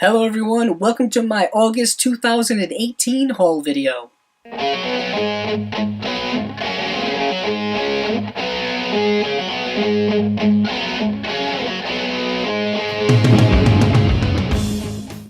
Hello everyone, welcome to my August 2018 haul video.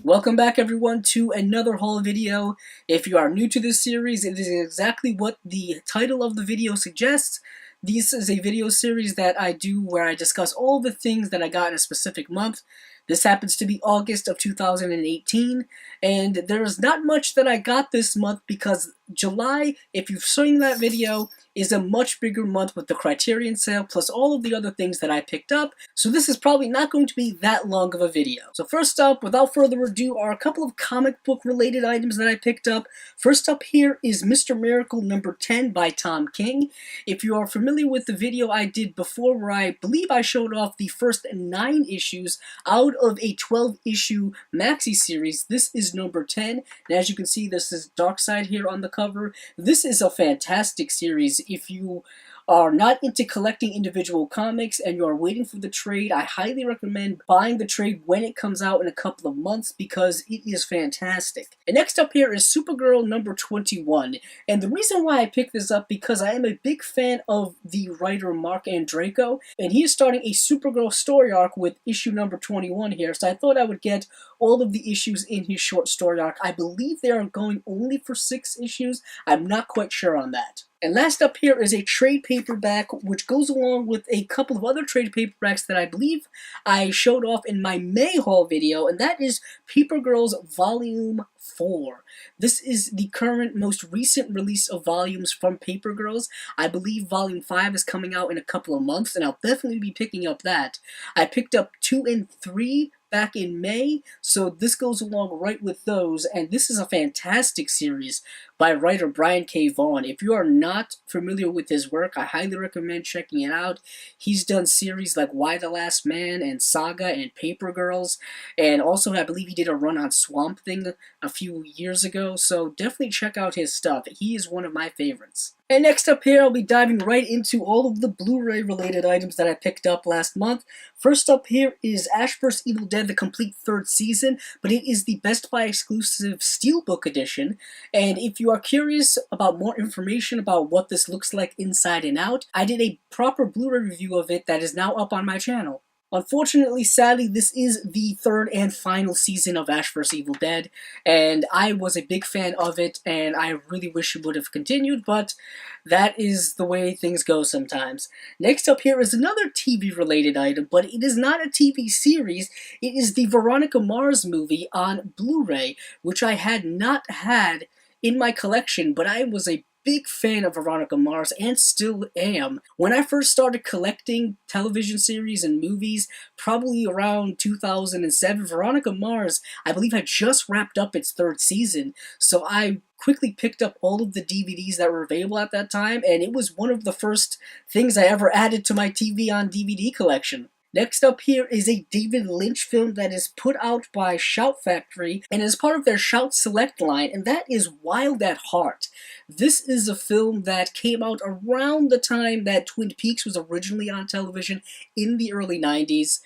Welcome back everyone to another haul video. If you are new to this series, it is exactly what the title of the video suggests. This is a video series that I do where I discuss all the things that I got in a specific month. This happens to be August of 2018, and there's not much that I got this month because July, if you've seen that video, is a much bigger month with the Criterion sale plus all of the other things that I picked up, so this is probably not going to be that long of a video. So first up, without further ado, are a couple of comic book related items that I picked up. First up here is Mr. Miracle number 10 by Tom King. If you are familiar with the video I did before where I believe I showed off the first 9 issues out of a 12-issue maxi series, this is number 10, and as you can see, this is Darkseid here on the cover. This is a fantastic series. If you are not into collecting individual comics and you are waiting for the trade, I highly recommend buying the trade when it comes out in a couple of months because it is fantastic. And next up here is Supergirl number 21. And the reason why I picked this up because I am a big fan of the writer Mark Andreyko, and he is starting a Supergirl story arc with issue number 21 here, so I thought I would get all of the issues in his short story arc. I believe they are going only for 6 issues. I'm not quite sure on that. And last up here is a trade paperback which goes along with a couple of other trade paperbacks that I believe I showed off in my May haul video, and that is Paper Girls Volume 4. This is the current most recent release of volumes from Paper Girls. I believe Volume 5 is coming out in a couple of months, and I'll definitely be picking up that. I picked up 2 and 3 back in May, so this goes along right with those, and this is a fantastic series by writer Brian K. Vaughan. If you are not familiar with his work, I highly recommend checking it out. He's done series like Y the Last Man and Saga and Paper Girls, and also I believe he did a run on Swamp Thing a few years ago, so definitely check out his stuff. He is one of my favorites. And next up here, I'll be diving right into all of the Blu-ray related items that I picked up last month. First up here is Ash vs. Evil Dead, the complete 3rd season, but it is the Best Buy exclusive Steelbook edition. And if you are curious about more information about what this looks like inside and out, I did a proper Blu-ray review of it that is now up on my channel. Unfortunately, sadly, this is the 3rd and final season of Ash vs. Evil Dead, and I was a big fan of it, and I really wish it would have continued, but that is the way things go sometimes. Next up here is another TV-related item, but it is not a TV series. It is the Veronica Mars movie on Blu-ray, which I had not had in my collection, but I was a big fan of Veronica Mars and still am. When I first started collecting television series and movies, probably around 2007, Veronica Mars, I believe, had just wrapped up its 3rd season, so I quickly picked up all of the DVDs that were available at that time, and it was one of the first things I ever added to my TV on DVD collection. Next up here is a David Lynch film that is put out by Shout Factory and is part of their Shout Select line, and that is Wild at Heart. This is a film that came out around the time that Twin Peaks was originally on television in the early 90s.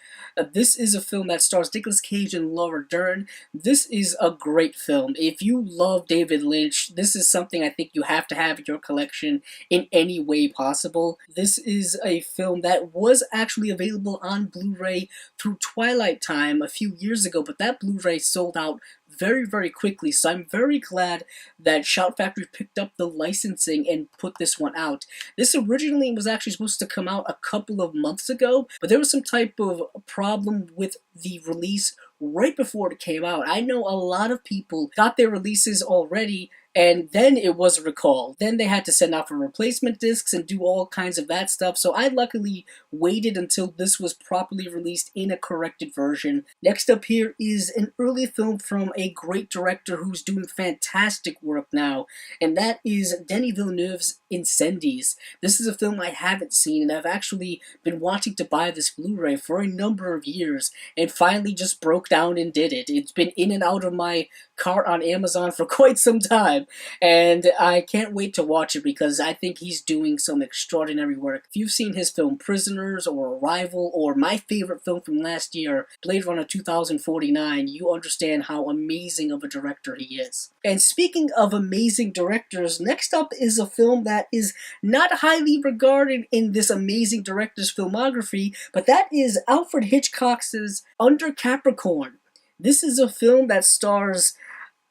This is a film that stars Nicolas Cage and Laura Dern. This is a great film. If you love David Lynch, this is something I think you have to have in your collection in any way possible. This is a film that was actually available on Blu-ray through Twilight Time a few years ago, but that Blu-ray sold out very quickly, so I'm very glad that Shout Factory picked up the licensing and put this one out. This originally was actually supposed to come out a couple of months ago, but there was some type of problem with the release right before it came out. I know a lot of people got their releases already, and then it was recalled. Then they had to send out for replacement discs and do all kinds of that stuff, so I luckily waited until this was properly released in a corrected version. Next up here is an early film from a great director who's doing fantastic work now, and that is Denis Villeneuve's Incendies. This is a film I haven't seen, and I've actually been wanting to buy this Blu-ray for a number of years, and finally just broke down and did it. It's been in and out of my cart on Amazon for quite some time, fun, and I can't wait to watch it because I think he's doing some extraordinary work. If you've seen his film Prisoners or Arrival, or my favorite film from last year, Blade Runner 2049, you understand how amazing of a director he is. And speaking of amazing directors, next up is a film that is not highly regarded in this amazing director's filmography, but that is Alfred Hitchcock's Under Capricorn. This is a film that stars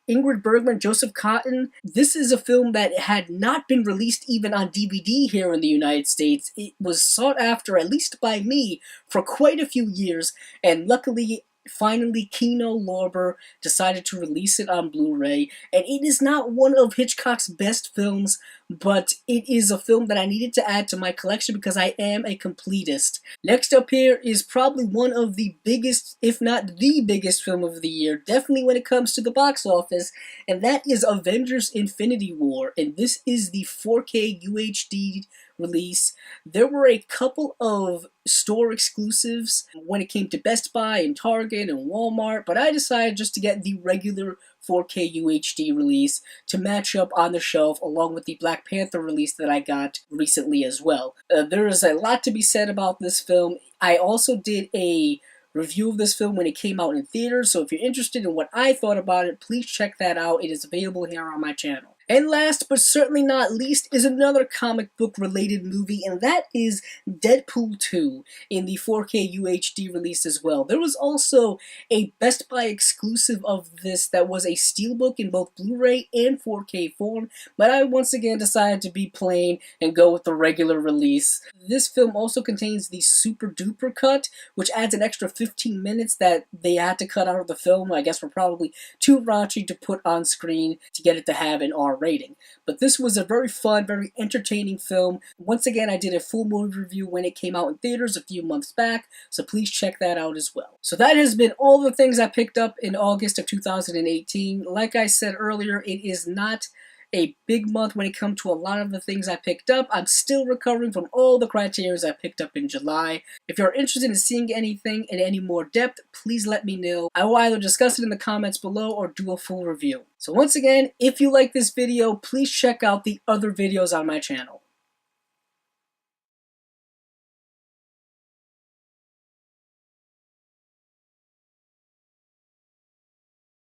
Ingrid Bergman, Joseph Cotten. This is a film that had not been released even on DVD here in the United States. It was sought after, at least by me, for quite a few years, and luckily, finally, Kino Lorber decided to release it on Blu-ray, and it is not one of Hitchcock's best films, but it is a film that I needed to add to my collection because I am a completist. Next up here is probably one of the biggest, if not the biggest film of the year, definitely when it comes to the box office, and that is Avengers Infinity War, and this is the 4K UHD release. There were a couple of store exclusives when it came to Best Buy and Target and Walmart, but I decided just to get the regular 4K UHD release to match up on the shelf along with the Black Panther release that I got recently as well. There is a lot to be said about this film. I also did a review of this film when it came out in theaters, so if you're interested in what I thought about it, please check that out. It is available here on my channel. And last but certainly not least is another comic book related movie, and that is Deadpool 2 in the 4K UHD release as well. There was also a Best Buy exclusive of this that was a steelbook in both Blu-ray and 4K form, but I once again decided to be plain and go with the regular release. This film also contains the Super Duper cut, which adds an extra 15 minutes that they had to cut out of the film. I guess were probably too raunchy to put on screen to get it to have an R rating. But this was a very fun, very entertaining film. Once again, I did a full movie review when it came out in theaters a few months back, so please check that out as well. So that has been all the things I picked up in August of 2018. Like I said earlier, it is not a big month when it comes to a lot of the things I picked up. I'm still recovering from all the Criterions I picked up in July. If you're interested in seeing anything in any more depth, please let me know. I will either discuss it in the comments below or do a full review. So once again, if you like this video, please check out the other videos on my channel.